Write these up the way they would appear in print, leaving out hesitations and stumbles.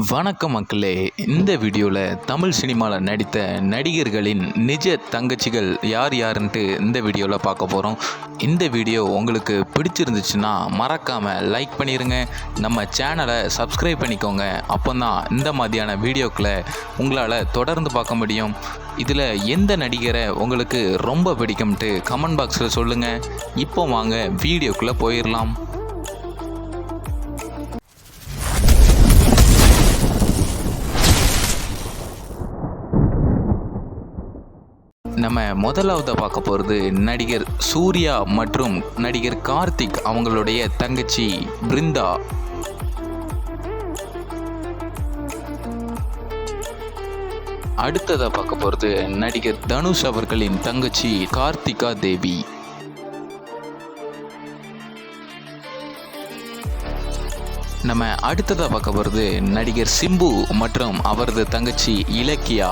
வணக்கம் மக்களே. இந்த வீடியோவில் தமிழ் சினிமாவில் நடித்த நடிகர்களின் நிஜ தங்கச்சிகள் யார் யாருன்ட்டு இந்த வீடியோவில் பார்க்க போகிறோம். இந்த வீடியோ உங்களுக்கு பிடிச்சிருந்துச்சுன்னா மறக்காமல் லைக் பண்ணிடுங்க, நம்ம சேனலை சப்ஸ்கிரைப் பண்ணிக்கோங்க. அப்போ தான் இந்த மாதிரியான வீடியோக்களை உங்களால் தொடர்ந்து பார்க்க முடியும். இதில் எந்த நடிகரை உங்களுக்கு ரொம்ப பிடிக்கும்ட்டு கமெண்ட் பாக்ஸில் சொல்லுங்கள். இப்போ வாங்க வீடியோக்குள்ளே போயிடலாம். நம்ம முதலாவது பார்க்க போகிறது நடிகர் சூர்யா மற்றும் நடிகர் கார்த்திக் அவங்களுடைய தங்கச்சி பிருந்தா. அடுத்ததாக பார்க்க போகிறது நடிகர் தனுஷ் அவர்களின் தங்கச்சி கார்த்திகா தேவி. நம்ம அடுத்ததாக பார்க்க போகிறது நடிகர் சிம்பு மற்றும் அவரது தங்கச்சி இலக்கியா.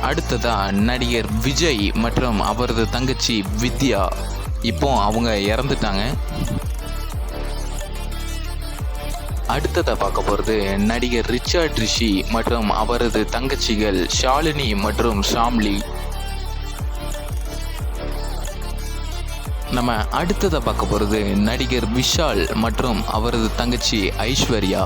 அடுத்ததா நடிகர் விஜய் மற்றும் அவரது தங்கச்சி வித்யா. இப்போ அவங்க இறந்துட்டாங்க. அடுத்ததா பார்க்க போகிறது நடிகர் ரிச்சர்ட் ரிஷி மற்றும் அவரது தங்கச்சிகள் ஷாலினி மற்றும் ஷாம்லி. நம்ம அடுத்ததா பார்க்க போகிறது நடிகர் விஷால் மற்றும் அவரது தங்கச்சி ஐஸ்வர்யா.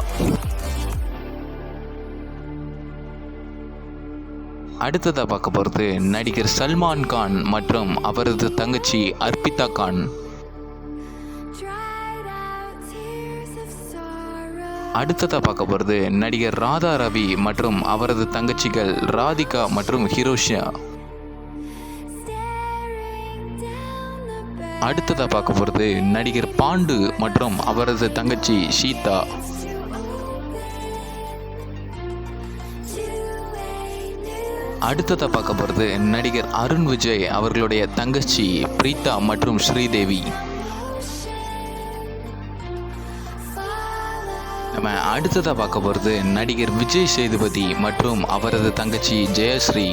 அடுத்ததாக பார்க்க போகிறது நடிகர் சல்மான் கான் மற்றும் அவரது தங்கச்சி அர்பிதா கான். அடுத்ததாக பார்க்க போகிறது நடிகர் ராதா ரவி மற்றும் அவரது தங்கச்சிகள் ராதிகா மற்றும் ஹிரோஷியா. அடுத்ததாக பார்க்க போகிறது நடிகர் பாண்டு மற்றும் அவரது தங்கச்சி ஷீதா. அடுத்ததாக பார்க்க போகிறது நடிகர் அருண் விஜய் அவர்களுடைய தங்கச்சி பிரீதா மற்றும் ஸ்ரீதேவி. நம்ம அடுத்ததாக பார்க்க போகிறது நடிகர் விஜய் சேதுபதி மற்றும் அவரது தங்கச்சி ஜெயஸ்ரீ.